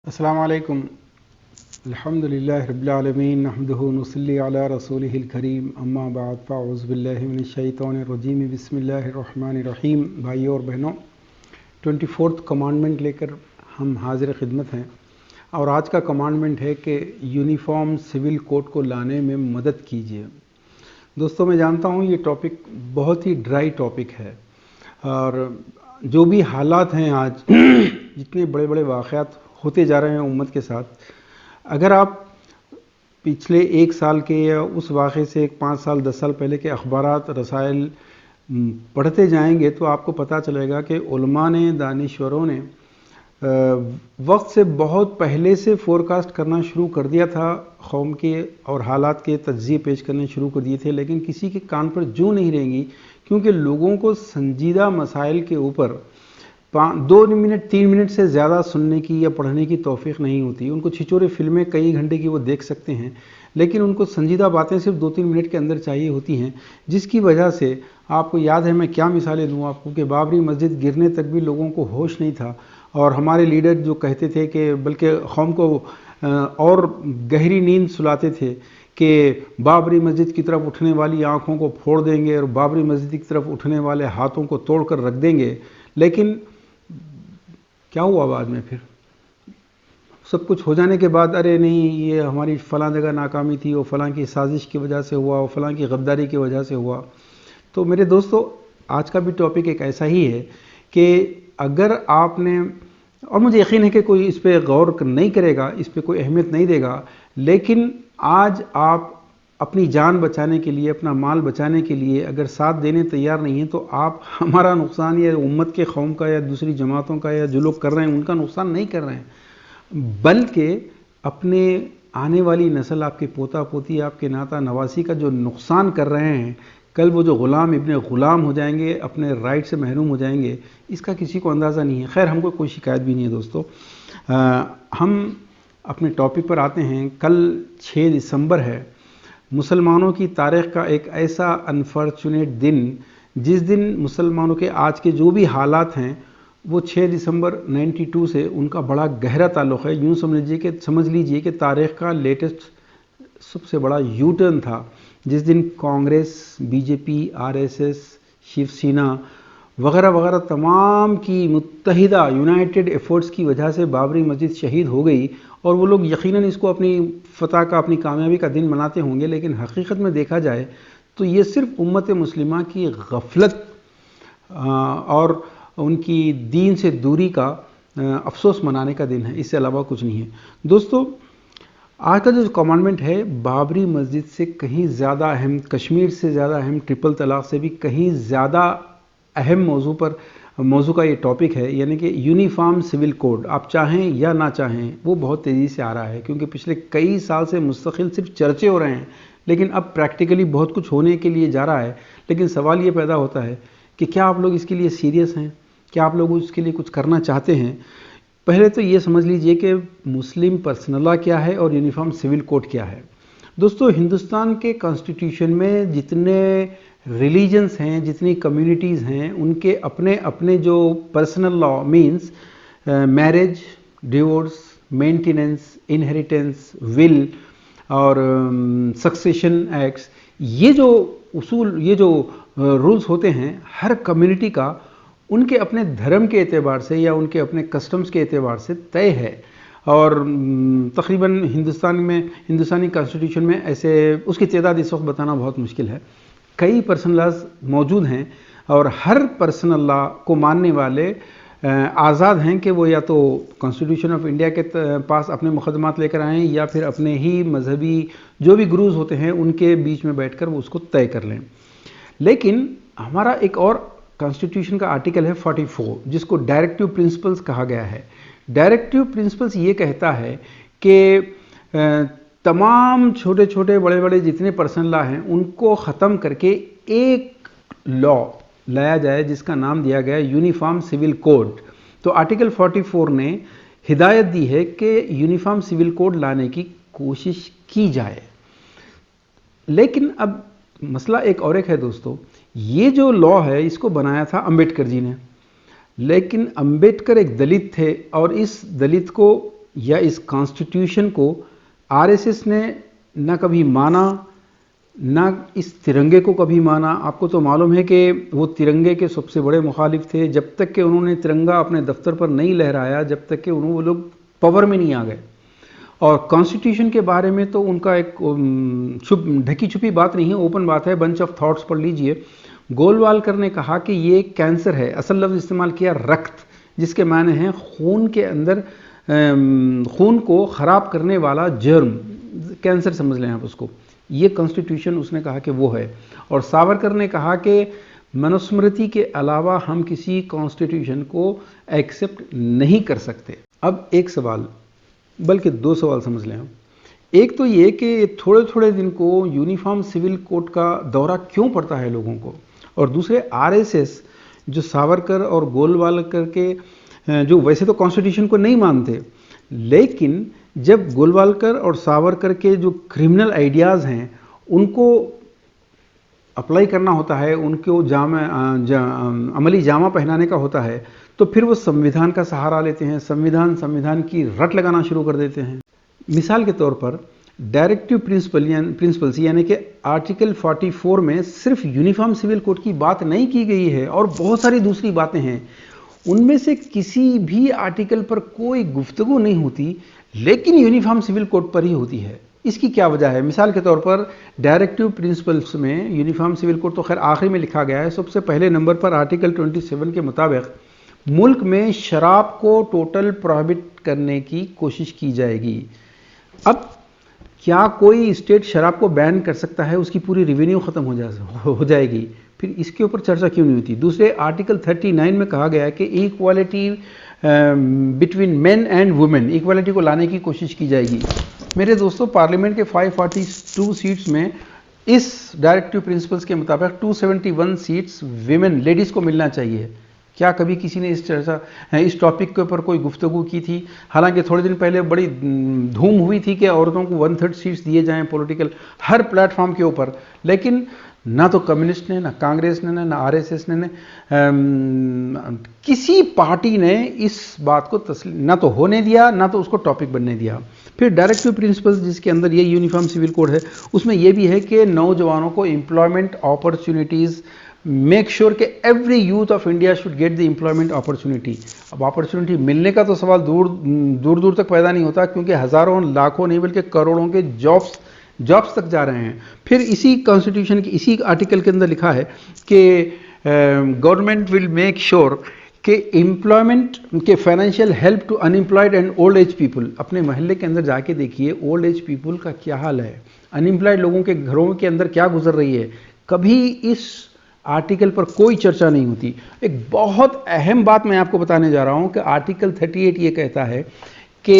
अस्सलामु अलैकुम। अल्हम्दुलिल्लाहि रब्बिल आलमीन नहमदुहु व नुसल्ली अला रसूलिहिल करीम अम्मा बाद फ़अऊज़ु बिल्लाहि मिनश शैतानिर रजीम बिस्मिल्लाहिर रहमानिर रहीम। भाइयों और बहनों, 24th कमांडमेंट लेकर हम हाजिर खिदमत हैं और आज का कमांडमेंट है कि यूनिफॉर्म सिविल कोड को लाने में मदद कीजिए। दोस्तों, मैं जानता हूँ ये टॉपिक बहुत ही ड्राई टॉपिक है और जो भी हालात हैं आज जितने बड़े बड़े वाक़यात होते जा रहे हैं उम्मत के साथ, अगर आप पिछले एक साल के या उस वाक़े से 5 साल 10 साल पहले के अखबारात रसायल पढ़ते जाएंगे तो आपको पता चलेगा कि उलमा ने, दानिश्वरों ने वक्त से बहुत पहले से फ़ोरकास्ट करना शुरू कर दिया था, कौम के और हालात के तज्ज़िये पेश करने शुरू कर दिए थे, लेकिन किसी के कान पर जूं नहीं रहेंगी क्योंकि लोगों को संजीदा मसाइल के ऊपर 2 मिनट 3 मिनट से ज़्यादा सुनने की या पढ़ने की तौफीक नहीं होती। उनको छिछोरे फिल्में कई घंटे की वो देख सकते हैं, लेकिन उनको संजीदा बातें सिर्फ 2-3 मिनट के अंदर चाहिए होती हैं, जिसकी वजह से आपको याद है, मैं क्या मिसालें दूँ आपको, कि बाबरी मस्जिद गिरने तक भी लोगों को होश नहीं था और हमारे लीडर जो कहते थे कि बल्कि कौम को और गहरी नींद सुलाते थे कि बाबरी मस्जिद की तरफ उठने वाली आँखों को फोड़ देंगे और बाबरी मस्जिद की तरफ उठने वाले हाथों को तोड़ कर रख देंगे। लेकिन क्या हुआ बाद में? फिर सब कुछ हो जाने के बाद, अरे नहीं, ये हमारी फ़लाँ जगह नाकामी थी, वो फ़लाँ की साजिश की वजह से हुआ, वो फ़लाँ की गद्दारी की वजह से हुआ। तो मेरे दोस्तों, आज का भी टॉपिक एक ऐसा ही है कि अगर आपने, और मुझे यकीन है कि कोई इस पर गौर नहीं करेगा, इस पर कोई अहमियत नहीं देगा, लेकिन आज आप अपनी जान बचाने के लिए, अपना माल बचाने के लिए अगर साथ देने तैयार नहीं हैं तो आप हमारा नुकसान या उम्मत के कौम का या दूसरी जमातों का या जो लोग कर रहे हैं उनका नुकसान नहीं कर रहे हैं, बल्कि अपने आने वाली नस्ल, आपके पोता पोती, आपके नाता नवासी का जो नुकसान कर रहे हैं। कल वो जो ग़ुलाम इब्ने ग़ुलाम हो जाएंगे, अपने राइट से महरूम हो जाएंगे, इसका किसी को अंदाज़ा नहीं है। खैर, हमको कोई शिकायत भी नहीं है दोस्तों। हम अपने टॉपिक पर आते हैं। कल 6 दिसंबर है, मुसलमानों की तारीख़ का एक ऐसा अनफॉर्चुनेट दिन, जिस दिन मुसलमानों के आज के जो भी हालात हैं वो 6 दिसंबर 92 से उनका बड़ा गहरा ताल्लुक़ है। यूँ समझ लीजिए कि तारीख़ का लेटेस्ट सबसे बड़ा यू टर्न था, जिस दिन कांग्रेस, बीजेपी, आरएसएस, शिवसेना वगैरह वगैरह तमाम की मुत्तहिदा यूनाइटेड एफर्ट्स की वजह से बाबरी मस्जिद शहीद हो गई। और वो लोग यकीनन इसको अपनी फतह का, अपनी कामयाबी का दिन मनाते होंगे, लेकिन हकीकत में देखा जाए तो ये सिर्फ उम्मत मुस्लिमा की गफलत और उनकी दीन से दूरी का अफसोस मनाने का दिन है, इससे अलावा कुछ नहीं है। दोस्तों, आज का जो कमांडमेंट है बाबरी मस्जिद से कहीं ज़्यादा अहम, कश्मीर से ज़्यादा अहम, ट्रिपल तलाक से भी कहीं ज़्यादा अहम मौजू का ये टॉपिक है, यानी कि यूनिफॉर्म सिविल कोड। आप चाहें या ना चाहें, वो बहुत तेज़ी से आ रहा है, क्योंकि पिछले कई साल से मुस्तकिल सिर्फ चर्चे हो रहे हैं, लेकिन अब प्रैक्टिकली बहुत कुछ होने के लिए जा रहा है। लेकिन सवाल ये पैदा होता है कि क्या आप लोग इसके लिए सीरियस हैं? क्या आप लोग इसके लिए कुछ करना चाहते हैं? पहले तो ये समझ लीजिए कि मुस्लिम पर्सनल लॉ क्या है और यूनिफॉर्म सिविल कोड क्या है। दोस्तों, हिंदुस्तान के कॉन्स्टिट्यूशन में जितने रिलीजन्स हैं, जितनी कम्युनिटीज़ हैं, उनके अपने अपने जो personal law means marriage, divorce, maintenance, inheritance, will और सक्सेशन एक्ट्स, ये जो उसूल, ये जो रूल्स होते हैं हर कम्युनिटी का, उनके अपने धर्म के एतबार से या उनके अपने कस्टम्स के एतबार से तय है। और तकरीबन हिंदुस्तानी कॉन्स्टिट्यूशन में ऐसे, उसकी तादाद इस वक्त बताना बहुत मुश्किल है, कई पर्सनल लॉज मौजूद हैं और हर पर्सनल लॉ को मानने वाले आज़ाद हैं कि वो या तो कॉन्स्टिट्यूशन ऑफ इंडिया के पास अपने मुकदमात लेकर आएँ या फिर अपने ही मजहबी जो भी गुरुज होते हैं उनके बीच में बैठकर वो उसको तय कर लें। लेकिन हमारा एक और कॉन्स्टिट्यूशन का आर्टिकल है 44, जिसको डायरेक्टिव प्रिंसिपल्स कहा गया है। डायरेक्टिव प्रिंसिपल्स ये कहता है कि तमाम छोटे छोटे बड़े बड़े जितने पर्सनल लॉ हैं उनको ख़त्म करके एक लॉ लाया जाए, जिसका नाम दिया गया यूनिफॉर्म सिविल कोड। तो आर्टिकल 44 ने हिदायत दी है कि यूनिफॉर्म सिविल कोड लाने की कोशिश की जाए। लेकिन अब मसला एक और एक है दोस्तों, ये जो लॉ है इसको बनाया था अंबेडकर जी ने, लेकिन अंबेडकर एक दलित थे और इस दलित को या इस कॉन्स्टिट्यूशन को आरएसएस ने न कभी माना, ना इस तिरंगे को कभी माना। आपको तो मालूम है कि वो तिरंगे के सबसे बड़े मुखालिफ थे। जब तक कि उन्होंने तिरंगा अपने दफ्तर पर नहीं लहराया, जब तक कि वो लोग पावर में नहीं आ गए। और कॉन्स्टिट्यूशन के बारे में तो उनका एक ढकी छुपी बात नहीं है, ओपन बात है। बंच ऑफ थॉट्स पढ़ लीजिए। गोलवालकर ने कहा कि ये कैंसर है, असल लफ्ज़ इस्तेमाल किया रक्त, जिसके माने हैं खून के अंदर खून को ख़राब करने वाला जर्म, कैंसर समझ लें आप उसको। ये कॉन्स्टिट्यूशन उसने कहा कि वो है। और सावरकर ने कहा कि मनुस्मृति के अलावा हम किसी कॉन्स्टिट्यूशन को एक्सेप्ट नहीं कर सकते। अब एक सवाल, बल्कि दो सवाल समझ लें हम। एक तो ये कि थोड़े थोड़े दिन को यूनिफॉर्म सिविल कोड का दौरा क्यों पड़ता है लोगों को, और दूसरे आरएसएस जो सावरकर और गोलवालकर के जो वैसे तो कॉन्स्टिट्यूशन को नहीं मानते, लेकिन जब गोलवालकर और सावरकर के जो क्रिमिनल आइडियाज़ हैं उनको अप्लाई करना होता है, उनको अमली जामा पहनाने का होता है, तो फिर वो संविधान का सहारा लेते हैं, संविधान की रट लगाना शुरू कर देते हैं। मिसाल के तौर पर डायरेक्टिव प्रिंसिपल्स यानी कि आर्टिकल 44 में सिर्फ यूनिफॉर्म सिविल कोड की बात नहीं की गई है और बहुत सारी दूसरी बातें हैं। उनमें से किसी भी आर्टिकल पर कोई गुफ्तगू नहीं होती, लेकिन यूनिफॉर्म सिविल कोड पर ही होती है। इसकी क्या वजह है? मिसाल के तौर पर डायरेक्टिव प्रिंसिपल्स में यूनिफॉर्म सिविल कोड तो खैर आखिरी में लिखा गया है। सबसे पहले नंबर पर आर्टिकल 27 के मुताबिक मुल्क में शराब को टोटल प्रोहिबिट करने की कोशिश की जाएगी। अब क्या कोई स्टेट शराब को बैन कर सकता है? उसकी पूरी रेवेन्यू ख़त्म हो जाएगी। फिर इसके ऊपर चर्चा क्यों नहीं होती? दूसरे आर्टिकल 39 में कहा गया है कि equality between main and women, equality को लाने की कोशिश की जाएगी। मेरे दोस्तों, पार्लियामेंट के 542 सीट्स में इस डायरेक्टिव प्रिंसिपल्स के मुताबिक 271 सीट्स विमेन, लेडीज़ को मिलना चाहिए। क्या कभी किसी ने इस टॉपिक के ऊपर कोई गुफ्तगू की थी? हालांकि थोड़े दिन पहले बड़ी धूम हुई थी कि औरतों को 1/3 सीट्स दिए जाएं पॉलिटिकल हर प्लेटफॉर्म के ऊपर, लेकिन ना तो कम्युनिस्ट ने, ना कांग्रेस ने, ना आरएसएस ने, किसी पार्टी ने इस बात को ना तो होने दिया, ना तो उसको टॉपिक बनने दिया। फिर डायरेक्टिव प्रिंसिपल्स जिसके अंदर ये यूनिफॉर्म सिविल कोड है, उसमें यह भी है कि नौजवानों को एम्प्लॉयमेंट अपॉर्चुनिटीज़, मेक श्योर कि every youth of India should get the employment opportunity. अब अपॉर्चुनिटी मिलने का तो सवाल दूर दूर तक पैदा नहीं होता, क्योंकि हज़ारों लाखों नहीं बल्कि करोड़ों के जॉब्स तक जा रहे हैं। फिर इसी कॉन्स्टिट्यूशन की इसी आर्टिकल के अंदर लिखा है कि गवर्नमेंट विल मेक श्योर कि एम्प्लॉयमेंट के financial help to unemployed and old age people. अपने महल्ले के अंदर जाके देखिए ओल्ड एज पीपल का क्या हाल है, अनएम्प्लॉयड लोगों के घरों के अंदर क्या गुजर रही है। कभी इस आर्टिकल पर कोई चर्चा नहीं होती। एक बहुत अहम बात मैं आपको बताने जा रहा हूं कि आर्टिकल 38 ये कहता है कि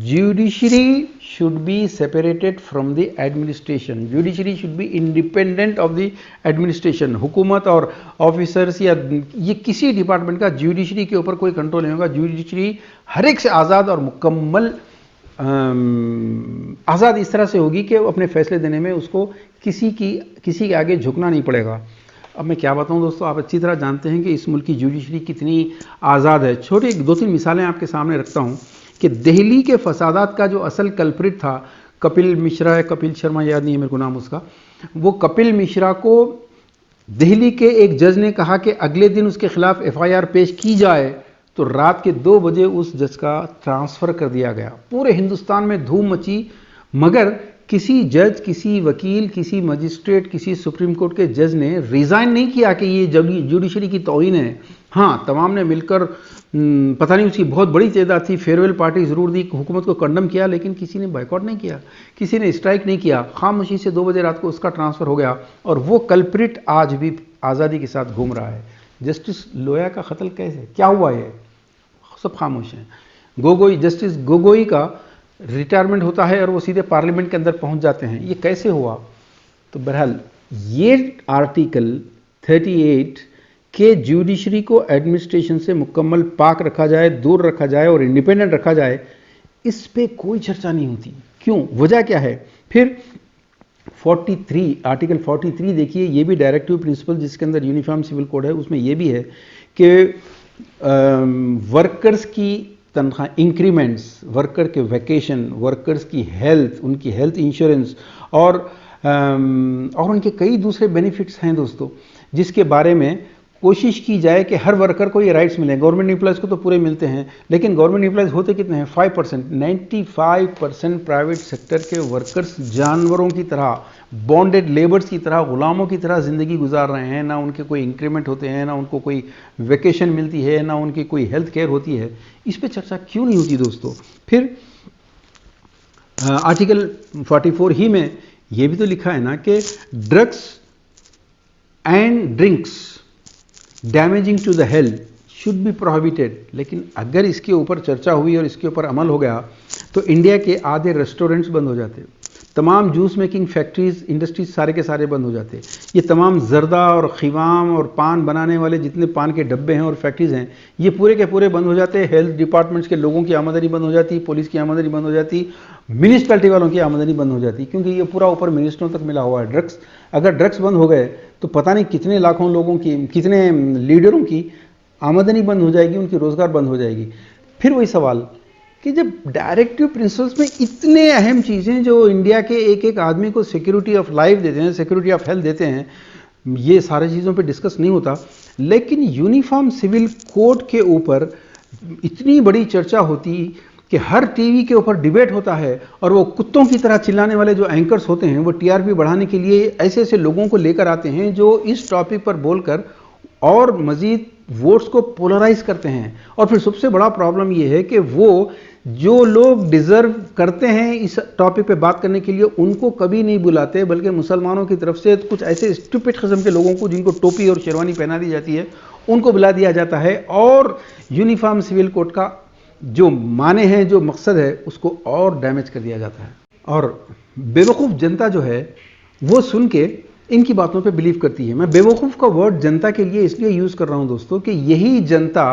judiciary should be separated from the administration. Judiciary should be independent of the administration. हुकूमत और ऑफिसर्स या ये किसी डिपार्टमेंट का जुडिशरी के ऊपर कोई कंट्रोल नहीं होगा। जुडिशरी हर एक से आज़ाद और मुकम्मल आज़ाद इस तरह से होगी कि अपने फैसले देने में उसको किसी के आगे झुकना नहीं पड़ेगा। अब मैं क्या बताऊं दोस्तों, आप अच्छी तरह जानते हैं कि इस मुल्क की जुडिशरी कितनी आज़ाद है। छोटे 2-3 मिसालें आपके सामने रखता हूं कि दिल्ली के फसादात का जो असल कल्प्रिट था, कपिल मिश्रा है, कपिल शर्मा याद नहीं है मेरे को नाम उसका, वो कपिल मिश्रा को दिल्ली के एक जज ने कहा कि अगले दिन उसके खिलाफ FIR पेश की जाए, तो रात के 2 बजे उस जज का ट्रांसफ़र कर दिया गया। पूरे हिंदुस्तान में धूम मची, मगर किसी जज, किसी वकील, किसी मजिस्ट्रेट, किसी सुप्रीम कोर्ट के जज ने रिज़ाइन नहीं किया कि ये जुडिशरी की तौहीन है। हाँ, तमाम ने मिलकर पता नहीं उसकी बहुत बड़ी तादाद थी, फेयरवेल पार्टी ज़रूर दी, हुकूमत को कंडम किया, लेकिन किसी ने बाइकआउट नहीं किया, किसी ने स्ट्राइक नहीं किया। खामोशी से 2 बजे रात को उसका ट्रांसफ़र हो गया और वो कल्प्रिट आज भी आज़ादी के साथ घूम रहा है। जस्टिस लोया का कत्ल कैसे, क्या हुआ, ये सब खामोश हैं। गोगोई, जस्टिस गोगोई का रिटायरमेंट होता है और वो सीधे पार्लियामेंट के अंदर पहुंच जाते हैं, ये कैसे हुआ? तो बहरहाल ये आर्टिकल 38 के जुडिशरी को एडमिनिस्ट्रेशन से मुकम्मल पाक रखा जाए, दूर रखा जाए और इंडिपेंडेंट रखा जाए, इस पे कोई चर्चा नहीं होती। क्यों? वजह क्या है? फिर 43 आर्टिकल 43 देखिए, ये भी डायरेक्टिव प्रिंसिपल जिसके अंदर यूनिफॉर्म सिविल कोड है, उसमें ये भी है कि वर्कर्स की तनख्वाह, इंक्रीमेंट्स, वर्कर के वैकेशन, वर्कर्स की हेल्थ, उनकी हेल्थ इंश्योरेंस और उनके कई दूसरे बेनिफिट्स हैं दोस्तों, जिसके बारे में कोशिश की जाए कि हर वर्कर को ये राइट्स मिलें। गवर्नमेंट एम्प्लॉयज़ को तो पूरे मिलते हैं, लेकिन गवर्नमेंट एम्प्लॉयज़ होते कितने हैं? 5%। 95% प्राइवेट सेक्टर के वर्कर्स जानवरों की तरह, बॉन्डेड लेबर्स की तरह, गुलामों की तरह ज़िंदगी गुजार रहे हैं। ना उनके कोई इंक्रीमेंट होते हैं, ना उनको कोई वेकेशन मिलती है, ना उनकी कोई हेल्थ केयर होती है। इस पर चर्चा क्यों नहीं होती दोस्तों? फिर आर्टिकल 44 ही में ये भी तो लिखा है ना कि drugs and drinks damaging to the health should be prohibited. लेकिन अगर इसके ऊपर चर्चा हुई और इसके ऊपर अमल हो गया तो इंडिया के आधे रेस्टोरेंट्स बंद हो जाते, तमाम जूस मेकिंग फैक्ट्रीज, इंडस्ट्रीज सारे के सारे बंद हो जाते, ये तमाम जर्दा और खिवाम और पान बनाने वाले जितने पान के डब्बे हैं और फैक्ट्रीज हैं, ये पूरे के पूरे बंद हो जाते। हेल्थ डिपार्टमेंट्स के लोगों की आमदनी बंद हो जाती, पुलिस की आमदनी बंद हो जाती, म्यूनिसिपैलिटी वालों की आमदनी बंद हो जाती, क्योंकि ये पूरा ऊपर मिनिस्टरों तक मिला हुआ है। ड्रग्स, अगर ड्रग्स बंद हो गए तो पता नहीं कितने लाखों लोगों की, कितने लीडरों की आमदनी बंद हो जाएगी, उनकी रोजगार बंद हो जाएगी। फिर वही सवाल कि जब डायरेक्टिव प्रिंसिपल्स में इतने अहम चीज़ें जो इंडिया के एक एक आदमी को सिक्योरिटी ऑफ लाइफ देते हैं, सिक्योरिटी ऑफ हेल्थ देते हैं, ये सारी चीज़ों पे डिस्कस नहीं होता, लेकिन यूनिफॉर्म सिविल कोड के ऊपर इतनी बड़ी चर्चा होती कि हर टीवी के ऊपर डिबेट होता है और वो कुत्तों की तरह चिल्लाने वाले जो एंकर्स होते हैं वो टीआरपी बढ़ाने के लिए ऐसे ऐसे लोगों को लेकर आते हैं जो इस टॉपिक पर बोलकर और मजीद वोट्स को पोलराइज करते हैं। और फिर सबसे बड़ा प्रॉब्लम ये है कि वो जो लोग डिजर्व करते हैं इस टॉपिक पे बात करने के लिए उनको कभी नहीं बुलाते, बल्कि मुसलमानों की तरफ से कुछ ऐसे स्टूपिड किस्म के लोगों को जिनको टोपी और शेरवानी पहना दी जाती है उनको बुला दिया जाता है और यूनिफॉर्म सिविल कोड का जो माने हैं, जो मकसद है, उसको और डैमेज कर दिया जाता है। और बेवकूफ़ जनता जो है वो सुन के इनकी बातों पे बिलीव करती है। मैं बेवकूफ़ का वर्ड जनता के लिए इसलिए यूज़ कर रहा हूं दोस्तों कि यही जनता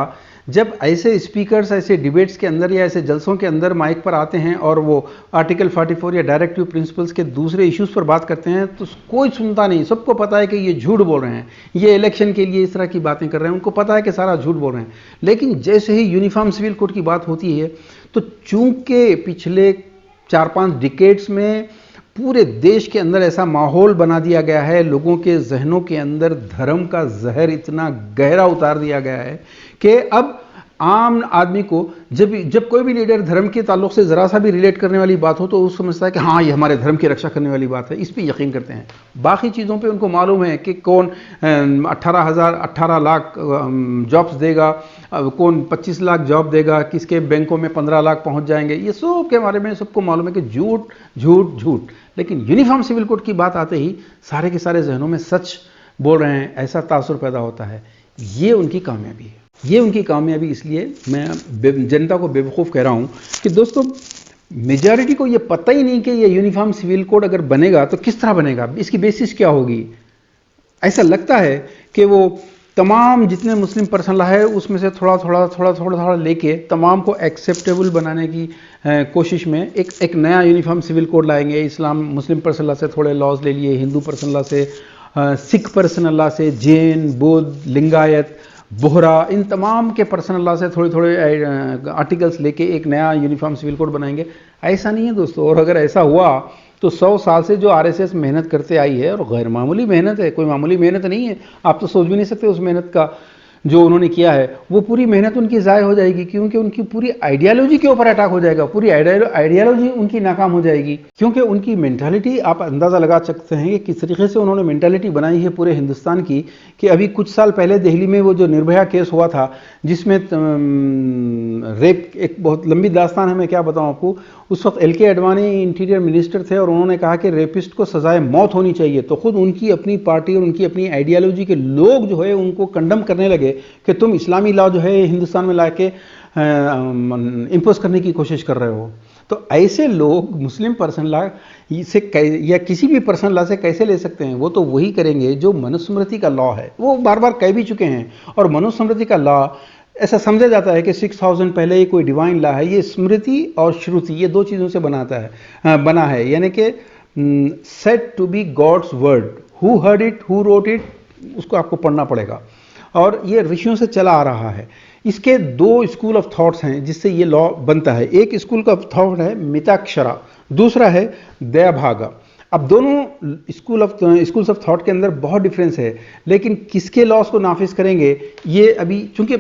जब ऐसे स्पीकर्स ऐसे डिबेट्स के अंदर या ऐसे जलसों के अंदर माइक पर आते हैं और वो आर्टिकल 44 या डायरेक्टिव प्रिंसिपल्स के दूसरे इश्यूज़ पर बात करते हैं तो कोई सुनता नहीं। सबको पता है कि ये झूठ बोल रहे हैं, ये इलेक्शन के लिए इस तरह की बातें कर रहे हैं, उनको पता है कि सारा झूठ बोल रहे हैं। लेकिन जैसे ही यूनिफॉर्म सिविल कोड की बात होती है तो चूंकि पिछले 4-5 डिकेड्स में पूरे देश के अंदर ऐसा माहौल बना दिया गया है, लोगों के जहनों के अंदर धर्म का जहर इतना गहरा उतार दिया गया है कि अब आम आदमी को जब कोई भी लीडर धर्म के ताल्लुक से ज़रा सा भी रिलेट करने वाली बात हो तो वो समझता है कि हाँ ये हमारे धर्म की रक्षा करने वाली बात है, इस पर यकीन करते हैं। बाकी चीज़ों पे उनको मालूम है कि कौन 18 लाख जॉब्स देगा, कौन 25 लाख जॉब देगा, किसके बैंकों में 15 लाख पहुंच जाएंगे, ये सब के बारे में सबको मालूम है कि झूठ झूठ झूठ। लेकिन यूनिफॉर्म सिविल कोड की बात आते ही सारे के सारे जहनों में सच बोल रहे हैं, ऐसा तासुर पैदा होता है। ये उनकी कामयाबी है। ये उनकी कामयाबी इसलिए मैं जनता को बेवकूफ़ कह रहा हूँ कि दोस्तों मेजॉरिटी को ये पता ही नहीं कि ये यूनिफॉर्म सिविल कोड अगर बनेगा तो किस तरह बनेगा, इसकी बेसिस क्या होगी। ऐसा लगता है कि वो तमाम जितने मुस्लिम पर्सन लॉ है उसमें से थोड़ा लेके तमाम को एक्सेप्टेबल बनाने की कोशिश में एक नया यूनिफॉर्म सिविल कोड लाएंगे। इस्लाम मुस्लिम पर्सन लॉ से थोड़े लॉज ले लिए, हिंदू पर्सन लॉ से, सिख पर्सन लॉ से, जैन, बौद्ध, लिंगायत, बोहरा, इन तमाम के पर्सनल लॉ से थोड़े आर्टिकल्स लेके एक नया यूनिफॉर्म सिविल कोड बनाएंगे। ऐसा नहीं है दोस्तों। और अगर ऐसा हुआ तो 100 साल से जो आरएसएस मेहनत करते आई है, और गैर मामूली मेहनत है, कोई मामूली मेहनत नहीं है, आप तो सोच भी नहीं सकते उस मेहनत का जो उन्होंने किया है, वो पूरी मेहनत उनकी ज़ाय हो जाएगी क्योंकि उनकी पूरी आइडियालॉजी के ऊपर अटैक हो जाएगा, पूरी आइडियालॉजी उनकी नाकाम हो जाएगी। क्योंकि उनकी मेंटालिटी आप अंदाज़ा लगा सकते हैं कि किस तरीके से उन्होंने मेंटालिटी बनाई है पूरे हिंदुस्तान की। कि अभी कुछ साल पहले दिल्ली में वो जो निर्भया केस हुआ था जिसमें रेप, एक बहुत लंबी दास्तान है, मैं क्या बताऊं आपको। उस वक्त LK आडवाणी इंटीरियर मिनिस्टर थे और उन्होंने कहा कि रेपिस्ट को सजाए मौत होनी चाहिए। तो खुद उनकी अपनी पार्टी और उनकी अपनी आइडियालॉजी के लोग जो है उनको कंडम करने लगे कि तुम इस्लामी लॉ जो है हिंदुस्तान में लाके इम्पोज करने की कोशिश कर रहे हो। तो ऐसे लोग मुस्लिम पर्सन लॉ से या किसी भी पर्सन लॉ से कैसे ले सकते हैं? वो तो वही करेंगे जो मनुस्मृति का लॉ है। वो बार बार कह भी चुके हैं। और मनुस्मृति का लॉ ऐसा समझा जाता है कि 6000 पहले ये कोई डिवाइन लॉ है। ये स्मृति और श्रुति, ये दो चीज़ों से बना है, यानी कि said to be God's word, who heard it, who wrote it, उसको आपको पढ़ना पड़ेगा। और ये ऋषियों से चला आ रहा है। इसके दो स्कूल ऑफ थॉट्स हैं जिससे ये लॉ बनता है। एक स्कूल का थॉट है मिताक्षरा, दूसरा है दयाभागा। अब दोनों स्कूल्स ऑफ थॉट के अंदर बहुत डिफरेंस है, लेकिन किसके लॉस को नाफिज करेंगे ये अभी, चूंकि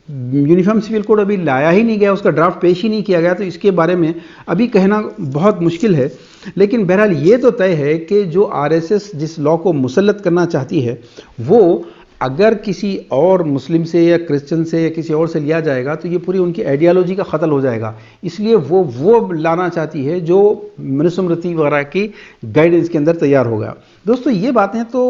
यूनिफॉर्म सिविल कोड अभी लाया ही नहीं गया, उसका ड्राफ्ट पेश ही नहीं किया गया, तो इसके बारे में अभी कहना बहुत मुश्किल है। लेकिन बहरहाल ये तो तय है कि जो आरएसएस जिस लॉ को मुसल्लत करना चाहती है वो अगर किसी और मुस्लिम से या क्रिश्चियन से या किसी और से लिया जाएगा तो ये पूरी उनकी आइडियोलॉजी का ख़त्ल हो जाएगा। इसलिए वो लाना चाहती है जो मनुस्मृति वगैरह की गाइडेंस के अंदर तैयार होगा। दोस्तों ये बातें तो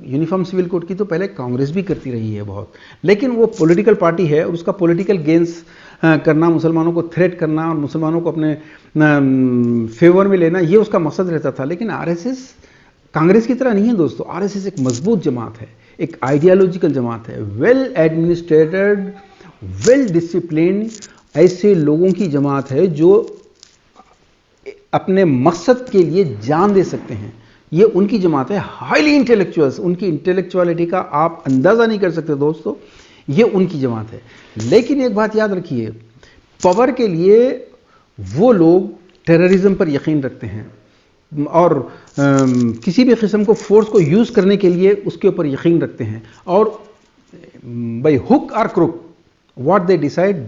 यूनिफॉर्म सिविल कोड की तो पहले कांग्रेस भी करती रही है बहुत, लेकिन वो पॉलिटिकल पार्टी है और उसका पॉलिटिकल गेन्स करना, मुसलमानों को थ्रेट करना और मुसलमानों को अपने फेवर में लेना, ये उसका मकसद रहता था। लेकिन आरएसएस कांग्रेस की तरह नहीं है दोस्तों। आरएसएस एक मजबूत जमात है, एक आइडियोलॉजिकल जमात है, वेल एडमिनिस्ट्रेटेड, वेल डिसिप्लिन, ऐसे लोगों की जमात है जो अपने मकसद के लिए जान दे सकते हैं। ये उनकी जमात है। हाईली इंटेलेक्चुअल्स, उनकी इंटेलेक्चुअलिटी का आप अंदाज़ा नहीं कर सकते दोस्तों, ये उनकी जमात है। लेकिन एक बात याद रखिए, पावर के लिए वो लोग टेररिज्म पर यकीन रखते हैं और किसी भी किस्म को फोर्स को यूज़ करने के लिए उसके ऊपर यकीन रखते हैं, और बाय हुक और crook what they decide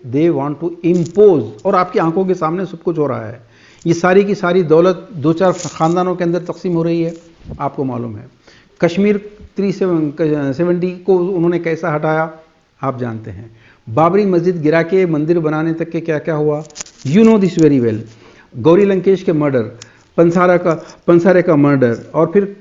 they want to impose, और आपकी आंखों के सामने सब कुछ हो रहा है। ये सारी की सारी दौलत दो चार ख़ानदानों के अंदर तकसीम हो रही है, आपको मालूम है। कश्मीर 370 को उन्होंने कैसा हटाया आप जानते हैं। बाबरी मस्जिद गिरा के मंदिर बनाने तक के क्या क्या हुआ, you know this very well. Gauri Lankesh के मर्डर, पंसारे का मर्डर, और फिर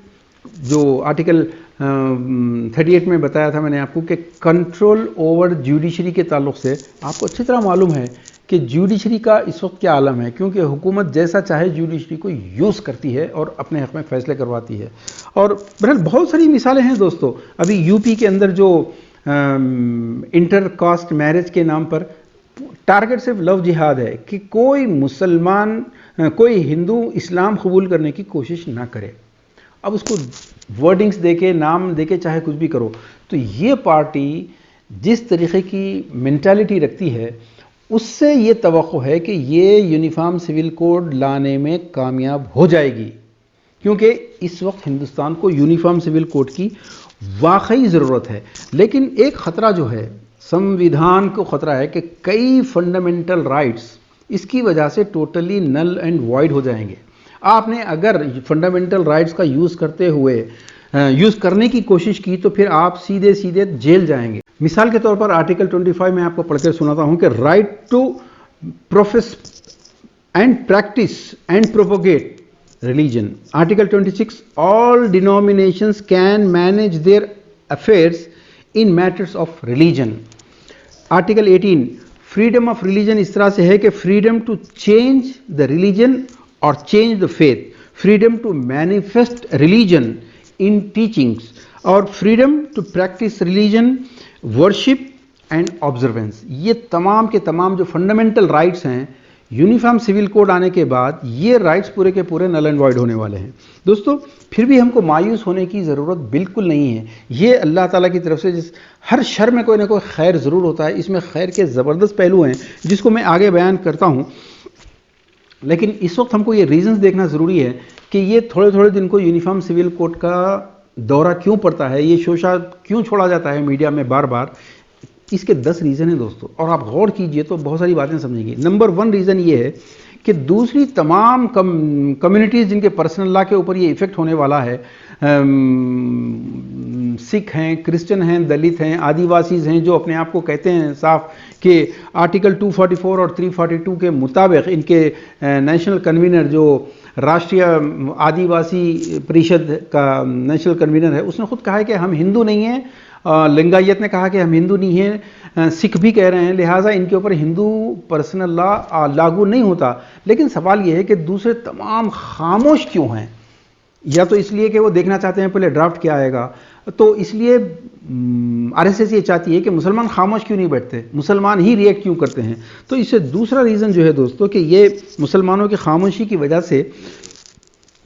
जो आर्टिकल 38 में बताया था मैंने आपको कि कंट्रोल ओवर जुडिशरी के ताल्लुक से आपको अच्छी तरह मालूम है कि जुडिशरी का इस वक्त क्या आलम है, क्योंकि हुकूमत जैसा चाहे जुडिशरी को यूज़ करती है और अपने हक़ में फ़ैसले करवाती है। और बहरहाल बहुत सारी मिसालें हैं दोस्तों। अभी यूपी के अंदर जो इंटर कास्ट मैरिज के नाम पर टारगेट सिर्फ लव जिहाद है कि कोई मुसलमान, कोई हिंदू इस्लाम कबूल करने की कोशिश ना करे। अब उसको वर्डिंग्स देके, नाम देके, चाहे कुछ भी करो। तो ये पार्टी जिस तरीके की मेंटालिटी रखती है उससे ये तवक्को है कि ये यूनिफॉर्म सिविल कोड लाने में कामयाब हो जाएगी, क्योंकि इस वक्त हिंदुस्तान को यूनिफॉर्म सिविल कोड की वाकई ज़रूरत है। लेकिन एक ख़तरा जो है, संविधान को ख़तरा है कि कई फंडामेंटल राइट्स इसकी वजह से टोटली नल एंड वॉइड हो जाएंगे। आपने अगर फंडामेंटल राइट्स का यूज़ करते हुए यूज़ करने की कोशिश की तो फिर आप सीधे सीधे जेल जाएंगे। मिसाल के तौर पर आर्टिकल 25 में आपको पढ़कर सुनाता हूं कि right to profess and practice and propagate religion. Article 26, all denominations can manage their affairs in matters of religion. Article 18, freedom of religion इस तरह से है कि freedom to change the religion और change the faith, freedom to manifest religion in teachings, और freedom to practice religion, worship and observance. ये तमाम के तमाम जो फंडामेंटल राइट्स हैं, यूनिफॉर्म सिविल कोड आने के बाद ये राइट्स पूरे के पूरे नल एंड वॉइड होने वाले हैं। दोस्तों फिर भी हमको मायूस होने की ज़रूरत बिल्कुल नहीं है। ये अल्लाह ताला की तरफ से हर शर में कोई ना कोई खैर ज़रूर होता है। इसमें खैर के ज़बरदस्त पहलू हैं जिसको मैं आगे बयान करता हूँ। लेकिन इस वक्त हमको ये रीज़न्स देखना ज़रूरी है कि ये थोड़े थोड़े दिन को यूनिफॉर्म सिविल कोड का दौरा क्यों पड़ता है, ये शोशा क्यों छोड़ा जाता है मीडिया में बार बार। इसके 10 रीज़न हैं दोस्तों, और आप गौर कीजिए तो बहुत सारी बातें समझेंगे। नंबर 1 रीज़न ये है कि दूसरी तमाम कम्युनिटीज़ जिनके पर्सनल लॉ के ऊपर ये इफ़ेक्ट होने वाला है, सिख हैं, क्रिश्चियन हैं, दलित हैं, आदिवासीज़ हैं, जो अपने आप को कहते हैं साफ कि आर्टिकल 244 और 342 के मुताबिक इनके नेशनल कन्वीनर, जो राष्ट्रीय आदिवासी परिषद का नेशनल कन्वीनर है, उसने खुद कहा है कि हम हिंदू नहीं हैं। लिंगायत ने कहा कि हम हिंदू नहीं हैं, सिख भी कह रहे हैं, लिहाजा इनके ऊपर हिंदू पर्सनल लॉ लागू नहीं होता। लेकिन सवाल यह है कि दूसरे तमाम खामोश क्यों हैं? या तो इसलिए कि वो देखना चाहते हैं पहले ड्राफ्ट क्या आएगा, तो इसलिए आरएसएस ये चाहती है कि मुसलमान खामोश क्यों नहीं बैठते, मुसलमान ही रिएक्ट क्यों करते हैं। तो इससे दूसरा रीज़न जो है दोस्तों कि ये मुसलमानों की खामोशी की वजह से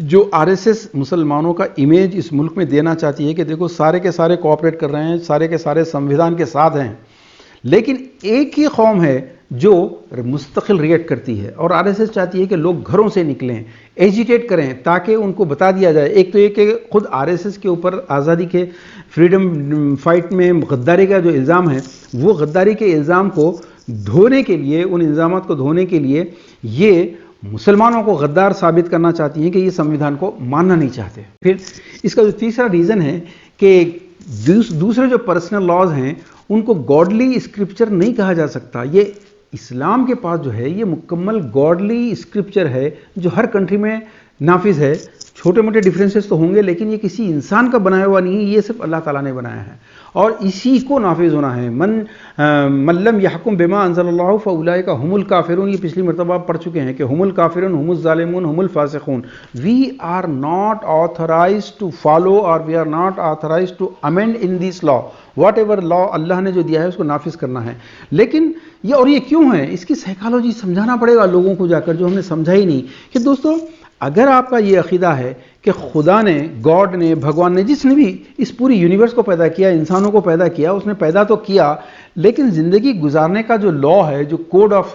जो आरएसएस मुसलमानों का इमेज इस मुल्क में देना चाहती है कि देखो सारे के सारे कोऑपरेट कर रहे हैं, सारे के सारे संविधान के साथ हैं, लेकिन एक ही कौम है जो मुस्तकिल रिएक्ट करती है। और आरएसएस चाहती है कि लोग घरों से निकलें, एजिटेट करें, ताकि उनको बता दिया जाए। एक तो ये कि खुद आरएसएस के ऊपर आज़ादी के फ्रीडम फाइट में गद्दारी का जो इल्ज़ाम है, वो गद्दारी के इल्ज़ाम को धोने के लिए, उन इल्ज़ामात को धोने के लिए ये मुसलमानों को गद्दार साबित करना चाहती हैं कि ये संविधान को मानना नहीं चाहते। फिर इसका जो तीसरा रीज़न है कि दूसरे जो पर्सनल लॉज हैं उनको गॉडली स्क्रिप्चर नहीं कहा जा सकता। ये इस्लाम के पास जो है ये मुकम्मल गॉडली स्क्रिप्चर है जो हर कंट्री में नाफिज है। छोटे मोटे डिफरेंसेस तो होंगे, लेकिन ये किसी इंसान का बनाया हुआ नहीं है, ये सिर्फ अल्लाह ताला ने बनाया है और इसी को नाफिज होना है। मल्लम यहकुम बिमा अंज़लल्लाहु फउलाइका हुमुल काफिरून, ये पिछली मरतबा आप पढ़ चुके हैं कि हुमुल काफिरून हुमुल ज़ालिमून हुमुल फासिकून। We are not authorised to follow और we are not authorised to amend in this law. Whatever law Allah ने जो दिया है उसको नाफिज करना है। लेकिन ये क्यों है, इसकी साइकोलॉजी समझाना पड़ेगा लोगों को जाकर, जो हमने समझा ही नहीं। कि दोस्तों अगर आपका ये अकीदा है कि खुदा ने, गॉड ने, भगवान ने, जिसने भी इस पूरी यूनिवर्स को पैदा किया, इंसानों को पैदा किया, उसने पैदा तो किया, लेकिन ज़िंदगी गुजारने का जो लॉ है, जो कोड ऑफ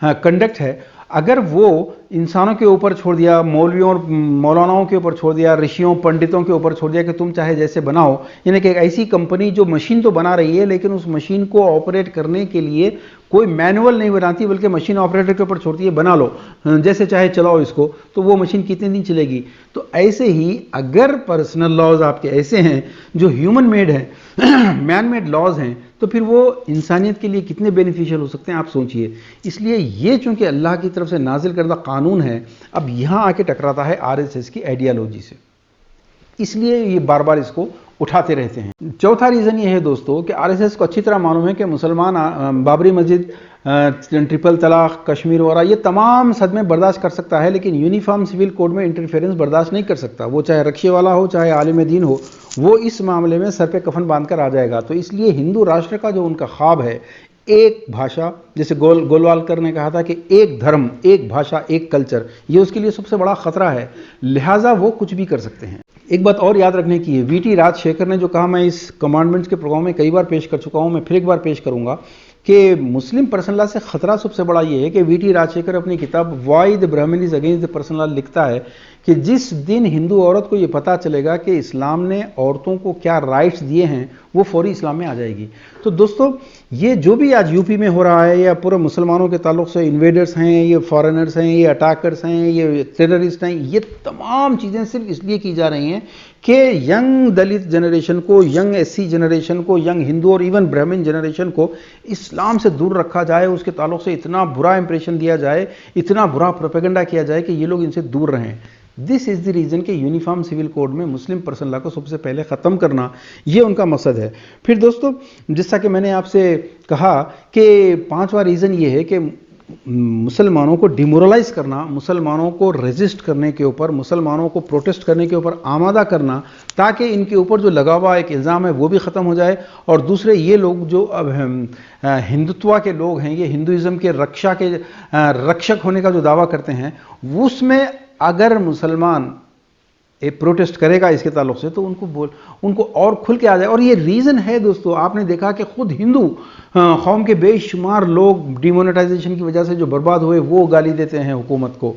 कंडक्ट है, अगर वो इंसानों के ऊपर छोड़ दिया, मौलवियों और मौलानाओं के ऊपर छोड़ दिया, ऋषियों पंडितों के ऊपर छोड़ दिया कि तुम चाहे जैसे बनाओ, यानी कि एक ऐसी कंपनी जो मशीन तो बना रही है लेकिन उस मशीन को ऑपरेट करने के लिए कोई मैनुअल नहीं बनाती, बल्कि मशीन ऑपरेटर के ऊपर छोड़ती है, बना लो जैसे चाहे चलाओ इसको, तो वो मशीन कितने दिन चलेगी। तो ऐसे ही अगर पर्सनल लॉज आपके ऐसे हैं जो ह्यूमन मेड हैं, मैन मेड लॉज हैं, तो फिर वो इंसानियत के लिए कितने बेनिफिशियल हो सकते हैं, आप सोचिए। इसलिए ये चूंकि अल्लाह की तरफ से नाजिल करदा कानून है, अब यहाँ आके टकराता है आरएसएस की आइडियालॉजी से, इसलिए ये बार बार इसको उठाते रहते हैं। चौथा रीज़न ये है दोस्तों कि आरएसएस को अच्छी तरह मालूम है कि मुसलमान बाबरी मस्जिद, ट्रिपल तलाक, कश्मीर वगैरह ये तमाम सदमे बर्दाश्त कर सकता है, लेकिन यूनिफॉर्म सिविल कोड में इंटरफेरेंस बर्दाश्त नहीं कर सकता। वो चाहे रक्शे वाला हो, चाहे आलिम दीन हो, वो इस मामले में सर पे कफन बांध कर आ जाएगा। तो इसलिए हिंदू राष्ट्र का जो उनका ख्वाब है, एक भाषा, जैसे गोलवालकर ने कहा था कि एक धर्म, एक भाषा, एक कल्चर, ये उसके लिए सबसे बड़ा खतरा है। लिहाजा वो कुछ भी कर सकते हैं। एक बात और याद रखने की है, वीटी राजशेखर ने जो कहा, मैं इस कमांडमेंट्स के प्रोग्राम में कई बार पेश कर चुका हूं, मैं फिर एक बार पेश करूंगा कि मुस्लिम पर्सनल लॉ से खतरा सबसे बड़ा ये है कि वीटी राजशेखर अपनी किताब वाई द ब्राह्मण is against the personal law लिखता है कि जिस दिन हिंदू औरत को ये पता चलेगा कि इस्लाम ने औरतों को क्या राइट्स दिए हैं, वो फौरी इस्लाम में आ जाएगी। तो दोस्तों ये जो भी आज यूपी में हो रहा है, या पूरे मुसलमानों के ताल्लुक से इन्वेडर्स हैं, ये फॉरेनर्स हैं, ये अटैकर्स हैं, ये टेररिस्ट हैं, ये तमाम चीज़ें सिर्फ इसलिए की जा रही हैं कि यंग दलित जनरेशन को, यंग एससी जनरेशन को, यंग हिंदू और इवन ब्राह्मण जनरेशन को इस्लाम से दूर रखा जाए, उसके ताल्लुक से इतना बुरा इंप्रेशन दिया जाए, इतना बुरा प्रोपेगेंडा किया जाए कि ये लोग इनसे दूर रहें। दिस इज़ द रीज़न कि यूनिफॉर्म सिविल कोड में मुस्लिम पर्सनल लॉ को सबसे पहले ख़त्म करना, ये उनका मकसद है। फिर दोस्तों जैसा कि मैंने आपसे कहा कि पांचवा रीज़न ये है कि मुसलमानों को डिमोरलाइज करना, मुसलमानों को रेजिस्ट करने के ऊपर, मुसलमानों को प्रोटेस्ट करने के ऊपर आमादा करना, ताकि इनके ऊपर जो लगा हुआ एक इल्ज़ाम है वो भी ख़त्म हो जाए। और दूसरे ये लोग जो अब हिंदुत्व के लोग हैं, ये हिंदुइज़्म के रक्षक होने का जो दावा करते हैं, उसमें अगर मुसलमान एक प्रोटेस्ट करेगा इसके ताल्लुक से, तो उनको और खुल के आ जाए। और ये रीज़न है दोस्तों, आपने देखा कि खुद हिंदू कौम के बेशुमार लोग डिमोनेटाइजेशन की वजह से जो बर्बाद हुए वो गाली देते हैं हुकूमत को,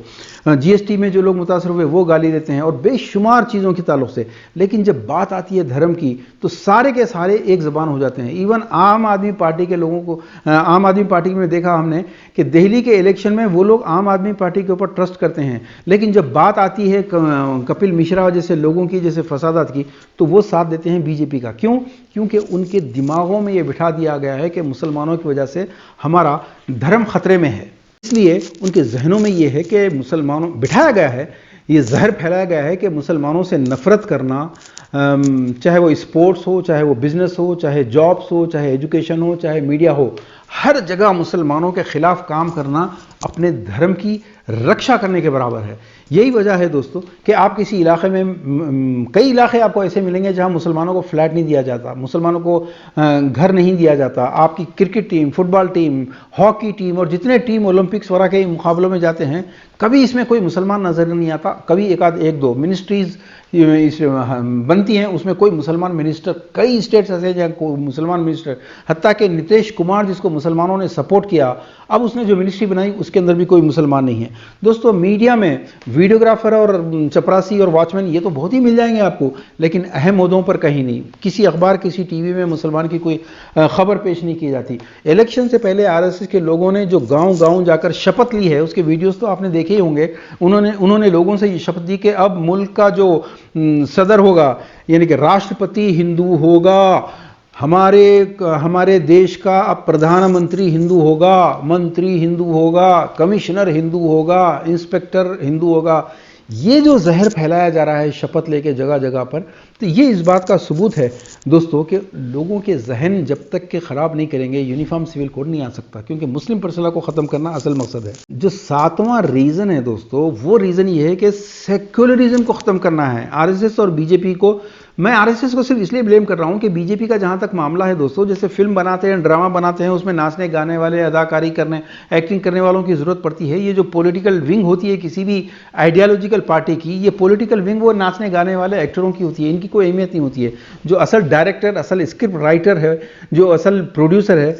जीएसटी में जो लोग मुतासर हुए वो गाली देते हैं, और बेशुमार चीज़ों के ताल्लुक से। लेकिन जब बात आती है धर्म की, तो सारे के सारे एक ज़बान हो जाते हैं। इवन आम आदमी पार्टी के लोगों को, आम आदमी पार्टी में देखा हमने कि दिल्ली के इलेक्शन में वो लोग आम आदमी पार्टी के ऊपर ट्रस्ट करते हैं, लेकिन जब बात आती है कपिल मिश्रा जैसे लोगों की, जैसे फसादात की, तो वो साथ देते हैं बीजेपी का। क्यों? क्योंकि उनके दिमागों में ये बिठा दिया गया है कि मुसलमानों की वजह से हमारा धर्म खतरे में है। इसलिए उनके जहनों में ये है कि मुसलमानों, बिठाया गया है, ये जहर फैलाया गया है कि मुसलमानों से नफरत करना, चाहे वो स्पोर्ट्स हो, चाहे वो बिजनेस हो, चाहे जॉब्स हो, चाहे एजुकेशन हो, चाहे मीडिया हो, हर जगह मुसलमानों के खिलाफ काम करना अपने धर्म की रक्षा करने के बराबर है। यही वजह है दोस्तों कि आप किसी इलाके में, कई इलाके आपको ऐसे मिलेंगे जहां मुसलमानों को फ्लैट नहीं दिया जाता, मुसलमानों को घर नहीं दिया जाता। आपकी cricket team, football team, hockey team और जितने टीम ओलंपिक्स वगैरह के मुकाबलों में जाते हैं, कभी इसमें कोई मुसलमान नजर नहीं आता। कभी एक दो मिनिस्ट्रीज बनती हैं, उसमें कोई मुसलमान मिनिस्टर, कई स्टेट्स ऐसे जहाँ कोई मुसलमान मिनिस्टर, हत्ता कि नीतीश कुमार जिसको मुसलमानों ने सपोर्ट किया, अब उसने जो मिनिस्ट्री बनाई उसके अंदर भी कोई मुसलमान नहीं है। दोस्तों मीडिया में वीडियोग्राफर और चपरासी और वॉचमैन ये तो बहुत ही मिल जाएंगे आपको, लेकिन अहम मुद्दों पर कहीं नहीं। किसी अखबार, किसी टीवी में मुसलमान की कोई खबर पेश नहीं की जाती। इलेक्शन से पहले आरएसएस के लोगों ने जो गांव-गांव जाकर शपथ ली है, उसके वीडियोस तो आपने देखे ही होंगे। उन्होंने लोगों से ये शपथ दी कि अब मुल्क का जो सदर होगा, यानी कि राष्ट्रपति हिंदू होगा, हमारे देश का अब प्रधानमंत्री हिंदू होगा, मंत्री हिंदू होगा, कमिश्नर हिंदू होगा, इंस्पेक्टर हिंदू होगा। ये जो जहर फैलाया जा रहा है शपथ लेके जगह जगह पर, तो ये इस बात का सबूत है दोस्तों कि लोगों के जहन जब तक के ख़राब नहीं करेंगे यूनिफॉर्म सिविल कोड नहीं आ सकता, क्योंकि मुस्लिम पर्सनल को ख़त्म करना असल मकसद है। जो 7वां रीज़न है दोस्तों, वो रीज़न ये है कि सेक्युलरिज्म को ख़त्म करना है। आरएसएस और बीजेपी को, मैं आरएसएस को सिर्फ इसलिए ब्लेम कर रहा हूं कि बीजेपी का जहां तक मामला है दोस्तों, जैसे फिल्म बनाते हैं, ड्रामा बनाते हैं, उसमें नाचने गाने वाले, अदाकारी करने, एक्टिंग करने वालों की जरूरत पड़ती है। ये जो पॉलिटिकल विंग होती है किसी भी आइडियोलॉजिकल पार्टी की, ये पॉलिटिकल विंग वो नाचने गाने वाले एक्टरों की होती है, इनकी कोई अहमियत नहीं होती है। जो असल डायरेक्टर, असल स्क्रिप्ट राइटर है, जो असल प्रोड्यूसर है,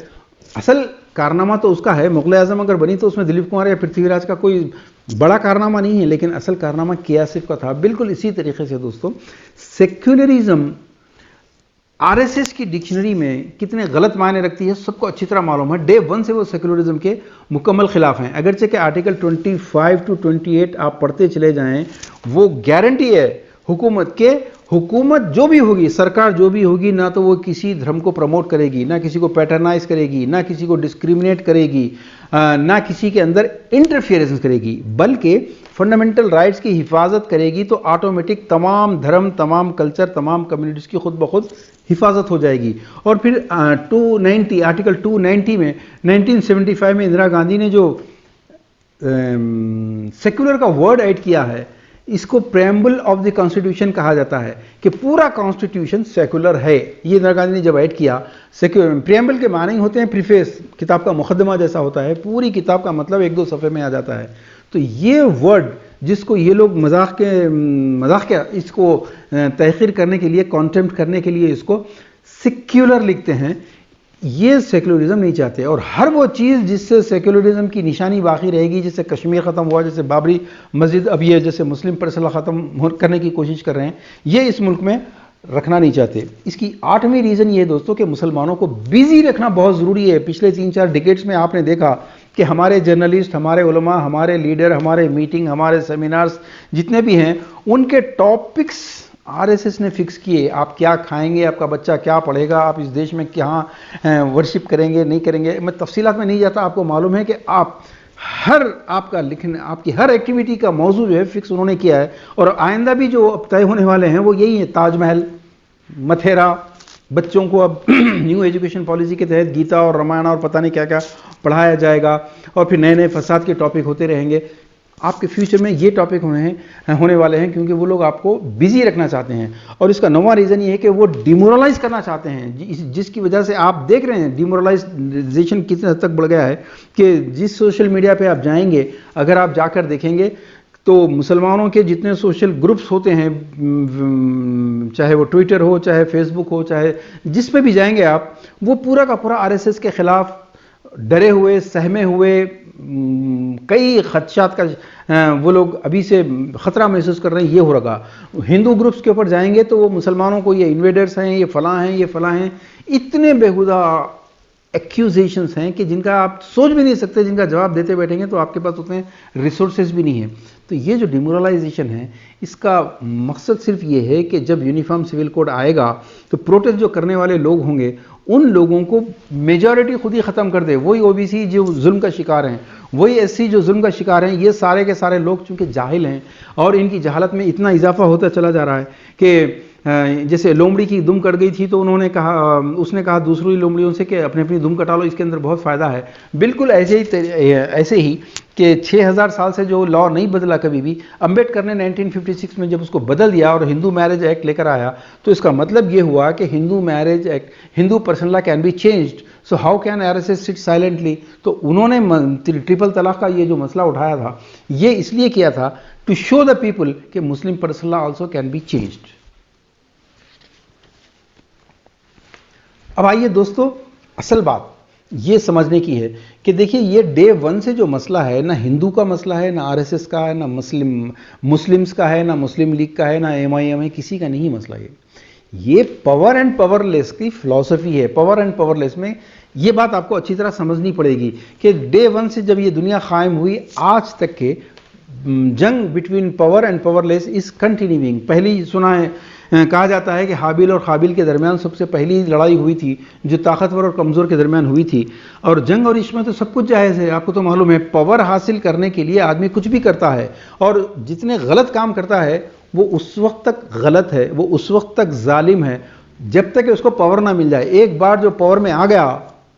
असल कारनामा तो उसका है। मुगल आजम अगर बनी तो उसमें दिलीप कुमार या पृथ्वीराज का कोई बड़ा कारनामा नहीं है, लेकिन असल कारनामा कियासिफ का था। बिल्कुल इसी तरीके से दोस्तों सेक्युलरिज्म आरएसएस की डिक्शनरी में कितने गलत मायने रखती है सबको अच्छी तरह मालूम है। डे 1 से वो सेक्युलरिज्म के मुकम्मल खिलाफ हैं। अगरचे के आर्टिकल 25 to 28 आप पढ़ते चले जाएं, वो गारंटी है हुकूमत के, हुकूमत जो भी होगी, सरकार जो भी होगी, ना तो वो किसी धर्म को प्रमोट करेगी, ना किसी को पैटर्नाइज करेगी, ना किसी को डिस्क्रिमिनेट करेगी, ना किसी के अंदर इंटरफियरेंस करेगी, बल्कि फंडामेंटल राइट्स की हिफाजत करेगी। तो ऑटोमेटिक तमाम धर्म, तमाम कल्चर, तमाम कम्युनिटीज़ की खुद ब खुद हिफाजत हो जाएगी। और फिर 290 आर्टिकल 290 में 1975 में इंदिरा गांधी ने जो सेक्युलर का वर्ड ऐड किया है, इसको प्रेम्बल ऑफ द कॉन्स्टिट्यूशन कहा जाता है कि पूरा कॉन्स्टिट्यूशन सेकुलर है। ये इंदिरा गांधी ने जब ऐड किया, प्रेम्बल के माने ही होते हैं प्रीफेस, किताब का मुकदमा जैसा होता है, पूरी किताब का मतलब 1-2 सफ़े में आ जाता है। तो ये वर्ड जिसको ये लोग मजाक के इसको तहकीर करने के लिए, कॉन्टेम्प्ट करने के लिए इसको सेक्युलर लिखते हैं, ये सेक्युलरिज्म नहीं चाहते। और हर वो चीज़ जिससे सेक्युलरिज्म की निशानी बाकी रहेगी, जैसे कश्मीर ख़त्म हुआ, जैसे बाबरी मस्जिद, अब ये जैसे मुस्लिम पर्सनल ख़त्म करने की कोशिश कर रहे हैं, ये इस मुल्क में रखना नहीं चाहते। इसकी 8वीं रीज़न ये दोस्तों कि मुसलमानों को बिजी रखना बहुत ज़रूरी है। पिछले 3-4 डिकेड्स में आपने देखा कि हमारे जर्नलिस्ट, हमारे उलमा, हमारे लीडर, हमारे मीटिंग, हमारे सेमिनार्स जितने भी हैं, उनके टॉपिक्स आरएसएस ने फिक्स किए। आप क्या खाएंगे, आपका बच्चा क्या पढ़ेगा, आप इस देश में क्या वर्शिप करेंगे, नहीं करेंगे, मैं तफसीलात में नहीं जाता। आपको मालूम है कि आपका लिखने, आपकी हर एक्टिविटी का मौजू जो है फिक्स उन्होंने किया है। और आइंदा भी जो तय होने वाले हैं वो यही है, ताजमहल, मथेरा, बच्चों को अब न्यू एजुकेशन पॉलिसी के तहत गीता और रामायण और पता नहीं क्या क्या पढ़ाया जाएगा, और फिर नए नए फसाद के टॉपिक होते रहेंगे। आपके फ्यूचर में ये टॉपिक होने वाले हैं, क्योंकि वो लोग आपको बिजी रखना चाहते हैं। और इसका 9वां रीज़न ये है कि वो डिमोरलाइज करना चाहते हैं, जिसकी वजह से आप देख रहे हैं डिमोरलाइजेशन कितने हद तक बढ़ गया है कि जिस सोशल मीडिया पे आप जाएंगे, अगर आप जाकर देखेंगे तो मुसलमानों के जितने सोशल ग्रुप्स होते हैं, चाहे वो ट्विटर हो, चाहे फेसबुक हो, चाहे जिस पे भी जाएंगे आप, वो पूरा का पूरा आरएसएस के खिलाफ डरे हुए, सहमे हुए, कई खदशात का वो लोग अभी से ख़तरा महसूस कर रहे हैं। ये हो रहा, हिंदू ग्रुप्स के ऊपर जाएंगे तो वो मुसलमानों को ये इन्वेडर्स हैं, ये फलां हैं, ये फलां हैं, इतने बेहुदा एक्यूजेशंस हैं कि जिनका आप सोच भी नहीं सकते, जिनका जवाब देते बैठेंगे तो आपके पास उतने रिसोर्सेज भी नहीं है। तो ये जो डिमोरलाइजेशन है, इसका मकसद सिर्फ ये है कि जब यूनिफॉर्म सिविल कोड आएगा तो प्रोटेस्ट जो करने वाले लोग होंगे, उन लोगों को मेजॉरिटी खुद ही ख़त्म कर दे। वही ओबीसी जो जुल्म का शिकार हैं, वही एससी जो जुल्म का शिकार हैं, ये सारे के सारे लोग चूँकि जाहिल हैं और इनकी जहालत में इतना इजाफा होता चला जा रहा है कि जैसे लोमड़ी की दुम कट गई थी तो उसने कहा दूसरी लोमड़ियों से कि अपनी अपनी दुम कटा लो, इसके अंदर बहुत फ़ायदा है। बिल्कुल ऐसे ही कि 6000 साल से जो लॉ नहीं बदला कभी भी, अम्बेडकर ने 1956 में जब उसको बदल दिया और हिंदू मैरिज एक्ट लेकर आया, तो इसका मतलब ये हुआ कि Hindu marriage act, Hindu personal law can be changed, so how can RSS sit silently. तो उन्होंने ट्रिपल तलाक का ये जो मसला उठाया था, ये इसलिए किया था टू शो द पीपल कि Muslim personal law also can be changed. अब आइए दोस्तों, असल बात ये समझने की है कि देखिए, ये डे वन से जो मसला है, ना हिंदू का मसला है, ना आरएसएस का है, ना मुस्लिम्स का है, ना मुस्लिम लीग का है, ना एमआईएम है, किसी का नहीं मसला ये पावर एंड पावरलेस की फिलॉसफी है। पावर एंड पावरलेस में ये बात आपको अच्छी तरह समझनी पड़ेगी कि डे वन से जब ये दुनिया कायम हुई आज तक के जंग between power and powerless is continuing. पहली सुना है, कहा जाता है कि हाबिल और काबिल के दरमियान सबसे पहली लड़ाई हुई थी जो ताकतवर और कमज़ोर के दरमियान हुई थी। और जंग और इसमें तो सब कुछ जायज़ है, आपको तो मालूम है। पावर हासिल करने के लिए आदमी कुछ भी करता है, और जितने गलत काम करता है वो उस वक्त तक गलत है, वो उस वक्त तक जालिम है जब तक कि उसको पावर ना मिल जाए। एक बार जो पावर में आ गया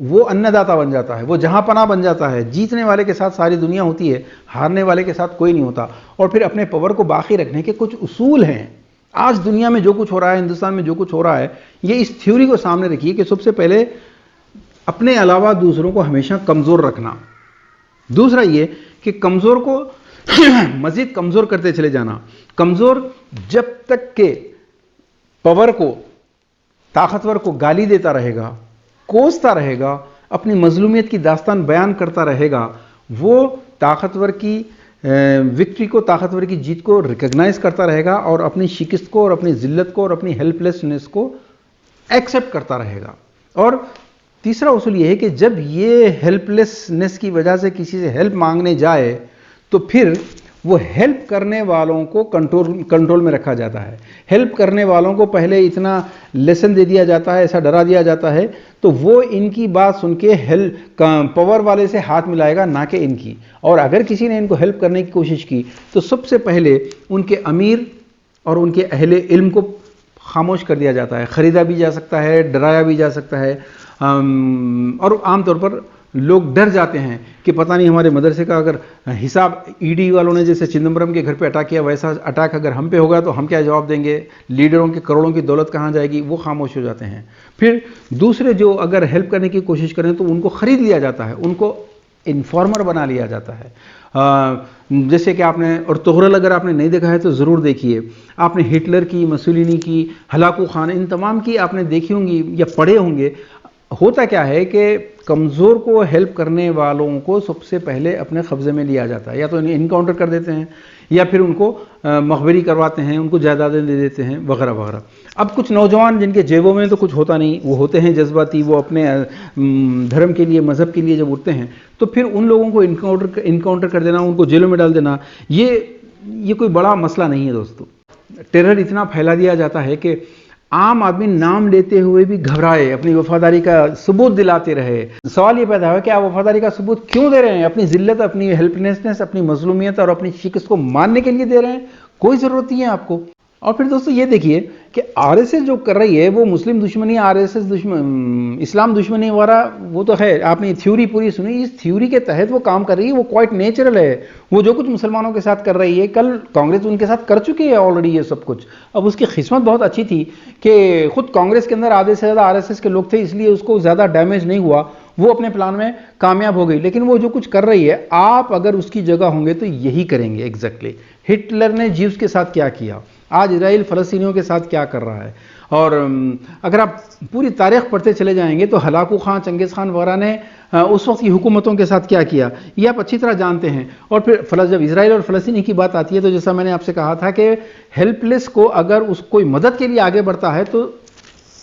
वो अन्नदाता बन जाता है, वो जहां पना बन जाता है। जीतने वाले के साथ सारी दुनिया होती है, हारने वाले के साथ कोई नहीं होता। और फिर अपने पावर को बाकी रखने के कुछ उसूल हैं। आज दुनिया में जो कुछ हो रहा है, हिंदुस्तान में जो कुछ हो रहा है, ये इस थ्योरी को सामने रखिए कि सबसे पहले अपने अलावा दूसरों को हमेशा कमज़ोर रखना। दूसरा ये कि कमज़ोर को मज़ीद कमज़ोर करते चले जाना। कमज़ोर जब तक के पावर को, ताकतवर को गाली देता रहेगा, कोसता रहेगा, अपनी मजलूमियत की दास्तान बयान करता रहेगा, वो ताकतवर की विक्ट्री को, ताकतवर की जीत को रिकग्नाइज करता रहेगा और अपनी शिकस्त को और अपनी जिल्लत को और अपनी हेल्पलेसनेस को एक्सेप्ट करता रहेगा। और तीसरा उसूल ये है कि जब ये हेल्पलेसनेस की वजह से किसी से हेल्प मांगने जाए तो फिर वो हेल्प करने वालों को कंट्रोल में रखा जाता है। हेल्प करने वालों को पहले इतना लेसन दे दिया जाता है, ऐसा डरा दिया जाता है, तो वो इनकी बात सुन के पावर वाले से हाथ मिलाएगा, ना कि इनकी। और अगर किसी ने इनको हेल्प करने की कोशिश की तो सबसे पहले उनके अमीर और उनके अहले इल्म को खामोश कर दिया जाता है। ख़रीदा भी जा सकता है, डराया भी जा सकता है। और आमतौर पर लोग डर जाते हैं कि पता नहीं हमारे मदरसे का अगर हिसाब ईडी वालों ने जैसे चिदम्बरम के घर पे अटैक किया, वैसा अटैक अगर हम पे होगा तो हम क्या जवाब देंगे, लीडरों के करोड़ों की दौलत कहाँ जाएगी, वो खामोश हो जाते हैं। फिर दूसरे जो अगर हेल्प करने की कोशिश करें तो उनको ख़रीद लिया जाता है, उनको इन्फॉर्मर बना लिया जाता है। जैसे कि आपने, और तुगरल अगर आपने नहीं देखा है तो ज़रूर देखिए, आपने हिटलर की, मसूलिनी की, हलाकू खान, इन तमाम की आपने देखी होंगी या पढ़े होंगे। होता क्या है कि कमज़ोर को हेल्प करने वालों को सबसे पहले अपने कब्ज़े में लिया जाता है, या तो इनकाउंटर कर देते हैं या फिर उनको मखबरी करवाते हैं, उनको जायदादें दे देते हैं, वगैरह वगैरह। अब कुछ नौजवान जिनके जेबों में तो कुछ होता नहीं, वो होते हैं जज्बाती, वो अपने धर्म के लिए, मज़हब के लिए जब उठते हैं तो फिर उन लोगों को इनकाउंटर कर देना, उनको जेलों में डाल देना, ये कोई बड़ा मसला नहीं है दोस्तों। टेरर इतना फैला दिया जाता है कि आम आदमी नाम लेते हुए भी घबराए, अपनी वफादारी का सबूत दिलाते रहे। सवाल ये पैदा हुआ कि आप वफादारी का सबूत क्यों दे रहे हैं? अपनी जिल्लत, अपनी हेल्पलेसनेस, अपनी मजलूमियत और अपनी शिकस्त को मानने के लिए दे रहे हैं? कोई ज़रूरत नहीं है आपको। और फिर दोस्तों ये देखिए कि आरएसएस जो कर रही है वो मुस्लिम दुश्मनी, आरएसएस इस्लाम दुश्मनी वाला वो तो है, आपने थ्योरी पूरी सुनी, इस थ्योरी के तहत वो काम कर रही है, वो क्वाइट नेचुरल है। वो जो कुछ मुसलमानों के साथ कर रही है, कल कांग्रेस उनके साथ कर चुकी है ऑलरेडी ये सब कुछ। अब उसकी किस्मत बहुत अच्छी थी कि खुद कांग्रेस के अंदर आधे से ज़्यादा आरएसएस के लोग थे, इसलिए उसको ज़्यादा डैमेज नहीं हुआ, वो अपने प्लान में कामयाब हो गई। लेकिन वो जो कुछ कर रही है, आप अगर उसकी जगह होंगे तो यही करेंगे एग्जैक्टली। हिटलर ने ज्यूस के साथ क्या किया, आज इजराइल फ़लस्तीनियों के साथ क्या कर रहा है। और अगर आप पूरी तारीख पढ़ते चले जाएंगे तो हलाकू खान, चंगेज़ खान वगैरह ने उस वक्त की हुकूमतों के साथ क्या किया, ये आप अच्छी तरह जानते हैं। और फिर जब इजराइल और फ़लस्तीनी की बात आती है तो जैसा मैंने आपसे कहा था कि हेल्पलेस को अगर कोई मदद के लिए आगे बढ़ता है तो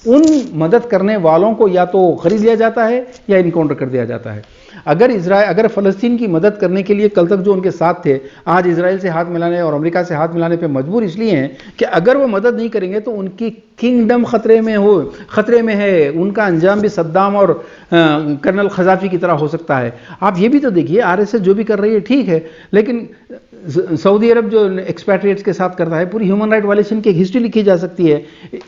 उन मदद करने वालों को या तो खरीद लिया जाता है या इनकाउंटर कर दिया जाता है। अगर फ़लस्तीन की मदद करने के लिए कल तक जो उनके साथ थे, आज इजराइल से हाथ मिलाने और अमेरिका से हाथ मिलाने पे मजबूर इसलिए हैं कि अगर वो मदद नहीं करेंगे तो उनकी किंगडम खतरे में है, उनका अंजाम भी सद्दाम और कर्नल खजाफी की तरह हो सकता है। आप ये भी तो देखिए, आरएसएस जो भी कर रही है ठीक है, लेकिन सऊदी अरब जो एक्सपैट्रिएट्स के साथ करता है, पूरी ह्यूमन राइट वायलेशन की एक हिस्ट्री लिखी जा सकती है।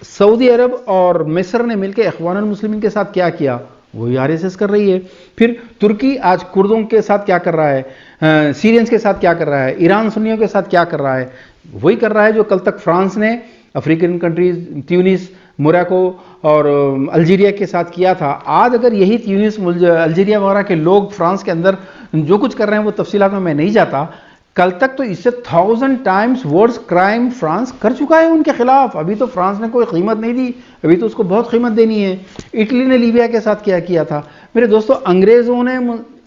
सऊदी अरब और मिस्र ने मिलकर इख्वानुल मुस्लिमीन के साथ क्या किया, वही आरएसएस कर रही है। फिर तुर्की आज कुर्दों के साथ क्या कर रहा है, सीरियंस के साथ क्या कर रहा है, ईरान सुन्नियों के साथ क्या कर रहा है, वही कर रहा है जो कल तक फ्रांस ने अफ्रीकन कंट्रीज ट्यूनिस, मोरक्को और अल्जीरिया के साथ किया था। आज अगर यही ट्यूनिस, अल्जीरिया वगैरह के लोग फ्रांस के अंदर जो कुछ कर रहे हैं, वो तफसीलात में मैं नहीं जाता, कल तक तो इससे 1000 टाइम्स वर्स क्राइम फ्रांस कर चुका है उनके खिलाफ। अभी तो फ्रांस ने कोई कीमत नहीं दी, अभी तो उसको बहुत कीमत देनी है। इटली ने लीबिया के साथ क्या किया था मेरे दोस्तों, अंग्रेजों ने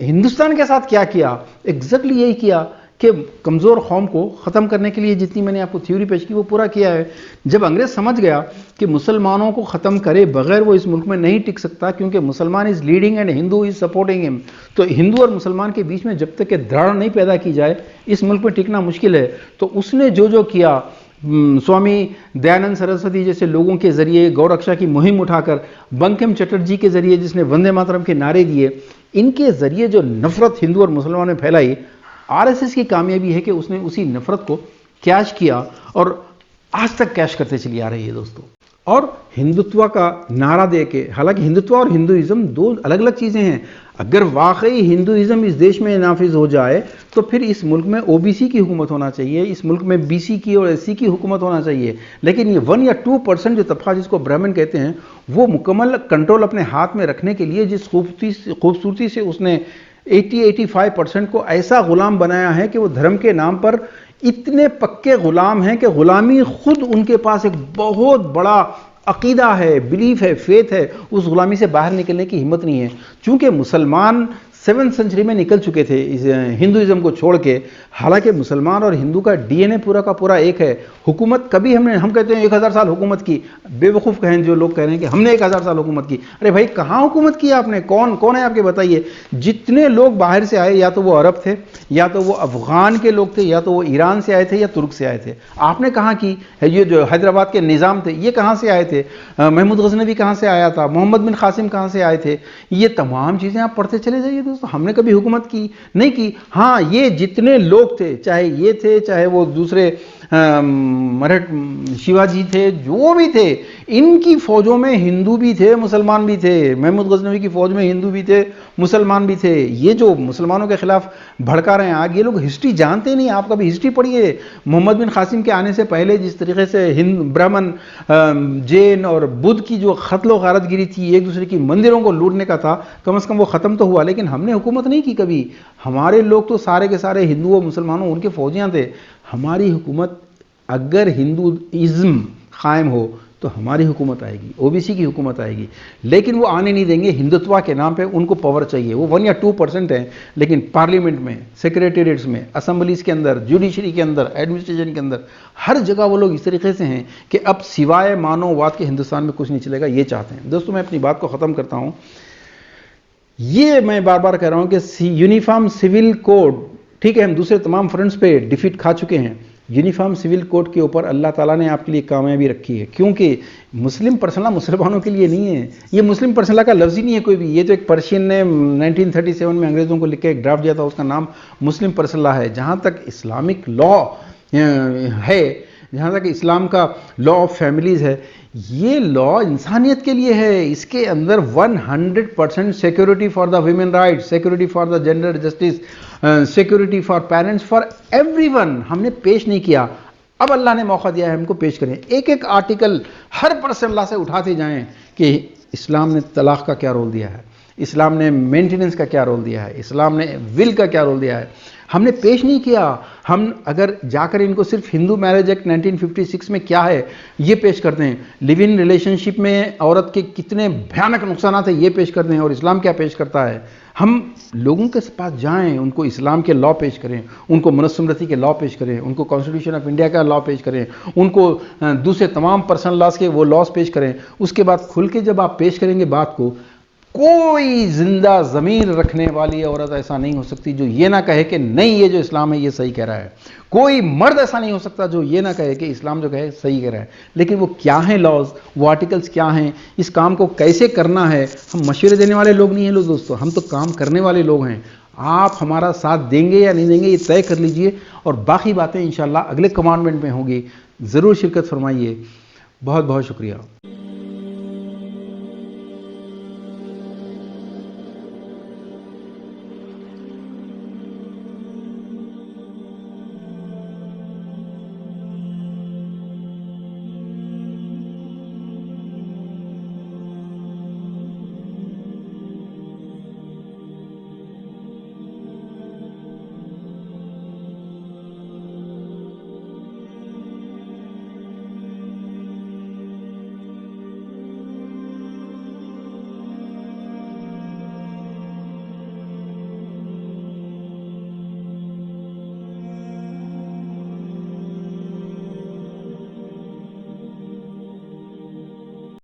हिंदुस्तान के साथ क्या किया, एग्जैक्टली यही किया कि कमज़ोर कौम को ख़त्म करने के लिए जितनी मैंने आपको थ्योरी पेश की वो पूरा किया है। जब अंग्रेज समझ गया कि मुसलमानों को ख़त्म करे बगैर वो इस मुल्क में नहीं टिक सकता, क्योंकि मुसलमान is leading and Hindu is supporting him, तो हिंदू और मुसलमान के बीच में जब तक कि दरार नहीं पैदा की जाए इस मुल्क में टिकना मुश्किल है। तो उसने जो किया, स्वामी दयानंद सरस्वती जैसे लोगों के जरिए गौरक्षा की मुहिम उठाकर, बंकिम चटर्जी के जरिए जिसने वंदे मातरम के नारे दिए, इनके जरिए जो नफरत हिंदू और मुसलमानों में फैलाई, आरएसएस की कामयाबी है कि उसने उसी नफरत को कैश किया और आज तक कैश करते चली आ रही है दोस्तों। और हिंदुत्व का नारा दे के, हालांकि हिंदुत्व और हिंदुइज्म दो अलग अलग चीज़ें हैं। अगर वाकई हिंदुइज्म इस देश में नाफिज हो जाए तो फिर इस मुल्क में ओबीसी की हुकूमत होना चाहिए, इस मुल्क में बीसी की और एससी की हुकूमत होना चाहिए। लेकिन ये 1 या 2% जो तबका जिसको ब्राह्मण कहते हैं, वो मुकम्मल कंट्रोल अपने हाथ में रखने के लिए जिस खूबसूरती से उसने 80-85% को ऐसा गुलाम बनाया है कि वो धर्म के नाम पर इतने पक्के गुलाम हैं कि गुलामी खुद उनके पास एक बहुत बड़ा अकीदा है, बिलीफ है, फेथ है, उस गुलामी से बाहर निकलने की हिम्मत नहीं है। चूंकि मुसलमान 7th सेंचुरी में निकल चुके थे हिंदुइज्म को छोड़ के, हालांकि मुसलमान और हिंदू का डीएनए पूरा का पूरा एक है। हुकूमत कभी हम कहते हैं 1000 साल हुकूमत की, बेवकूफ़ कहें जो लोग कह रहे हैं कि हमने 1000 साल हुकूमत की, अरे भाई कहाँ हुकूमत की आपने, कौन है आपके बताइए। जितने लोग बाहर से आए, या तो वो अरब थे, या तो वो अफगान के लोग थे, या तो वो ईरान से आए थे, या तुर्क से आए थे, आपने कहाँ की। ये जो हैदराबाद के निज़ाम थे ये कहाँ से आए थे, महमूद गजनवी कहाँ से आया था, मोहम्मद बिन कासिम कहाँ से आए थे, ये तमाम चीज़ें आप पढ़ते चले जाइए दोस्तों। हमने कभी हुकूमत की नहीं की। हाँ, ये जितने लोग थे, चाहे ये थे, चाहे वो दूसरे शिवाजी थे, जो भी थे, इनकी फौजों में हिंदू भी थे, मुसलमान भी थे। महमूद गजनवी की फौज में हिंदू भी थे, मुसलमान भी थे। ये जो मुसलमानों के खिलाफ भड़का रहे हैं आग, ये लोग हिस्ट्री जानते नहीं। आप कभी हिस्ट्री पढ़िए। मोहम्मद बिन कासिम के आने से पहले जिस तरीके से ब्राह्मण, जैन और बुद्ध की जो कत्ल गारतगिरी थी, एक दूसरे की मंदिरों को लूटने का था, कम से कम वो ख़त्म तो हुआ। लेकिन हमने हुकूमत नहीं की कभी। हमारे लोग तो सारे के सारे हिंदुओं मुसलमानों उनके फौजियाँ थे। हमारी हुकूमत, अगर हिंदुइज्म कायम हो तो हमारी हुकूमत आएगी, ओबीसी की हुकूमत आएगी। लेकिन वो आने नहीं देंगे हिंदुत्व के नाम पे। उनको पावर चाहिए। वो 1 या 2% है, लेकिन पार्लियामेंट में, सेक्रेटेरिएट्स में, असम्बलीज के अंदर, जुडिशरी के अंदर, एडमिनिस्ट्रेशन के अंदर, हर जगह वो लोग इस तरीके से हैं कि अब सिवाय मानववाद के हिंदुस्तान में कुछ नहीं चलेगा, ये चाहते हैं। दोस्तों, मैं अपनी बात को ख़त्म करता हूँ। ये मैं बार बार कह रहा हूँ कि यूनिफॉर्म सिविल कोड, ठीक है, हम दूसरे तमाम फ्रंट्स पे डिफीट खा चुके हैं। यूनिफॉर्म सिविल कोड के ऊपर अल्लाह ताला ने आपके लिए कामयाबी रखी है, क्योंकि मुस्लिम पर्सनला मुसलमानों के लिए नहीं है। ये मुस्लिम पर्सनला का लफ्ज़ ही नहीं है कोई भी। ये तो एक पर्शियन ने 1937 में अंग्रेज़ों को लिख के एक ड्राफ्ट दिया था, उसका नाम मुस्लिम पर्सनला है। जहाँ तक इस्लामिक लॉ है, जहाँ तक इस्लाम का लॉ ऑफ फैमिलीज़ है, ये लॉ इंसानियत के लिए है। इसके अंदर 100% security for the women rights, security for the gender justice, security for parents, for everyone हमने पेश नहीं किया। अब अल्लाह ने मौका दिया है हमको पेश करें। एक एक आर्टिकल हर पर्सन अल्लाह से उठाते जाएं कि इस्लाम ने तलाक का क्या रोल दिया है, इस्लाम ने मेंटेनेंस का क्या रोल दिया है, इस्लाम ने विल का क्या रोल दिया है। हमने पेश नहीं किया। हम अगर जाकर इनको सिर्फ हिंदू मैरिज एक्ट 1956 में क्या है ये पेश करते हैं, लिव इन रिलेशनशिप में औरत के कितने भयानक नुकसान है ये पेश करते हैं, और इस्लाम क्या पेश करता है। हम लोगों के पास जाएं, उनको इस्लाम के लॉ पेश करें, उनको मनुस्मृति के लॉ पेश करें, उनको कॉन्स्टिट्यूशन ऑफ इंडिया का लॉ पेश करें, उनको दूसरे तमाम पर्सनल लॉज के वो लॉज पेश करें। उसके बाद खुल के जब आप पेश करेंगे बात को, कोई जिंदा ज़मीन रखने वाली औरत ऐसा नहीं हो सकती जो ये ना कहे कि नहीं, ये जो इस्लाम है ये सही कह रहा है। कोई मर्द ऐसा नहीं हो सकता जो ये ना कहे कि इस्लाम जो कहे सही कह रहा है। लेकिन वो क्या हैं लॉज, वो आर्टिकल्स क्या हैं, इस काम को कैसे करना है, हम मशवरे देने वाले लोग नहीं हैं लोग दोस्तों, हम तो काम करने वाले लोग हैं। आप हमारा साथ देंगे या नहीं देंगे ये तय कर लीजिए, और बाकी बातें इंशाल्लाह अगले कमांडमेंट में होंगी। ज़रूर शिरकत फरमाइए। बहुत बहुत शुक्रिया।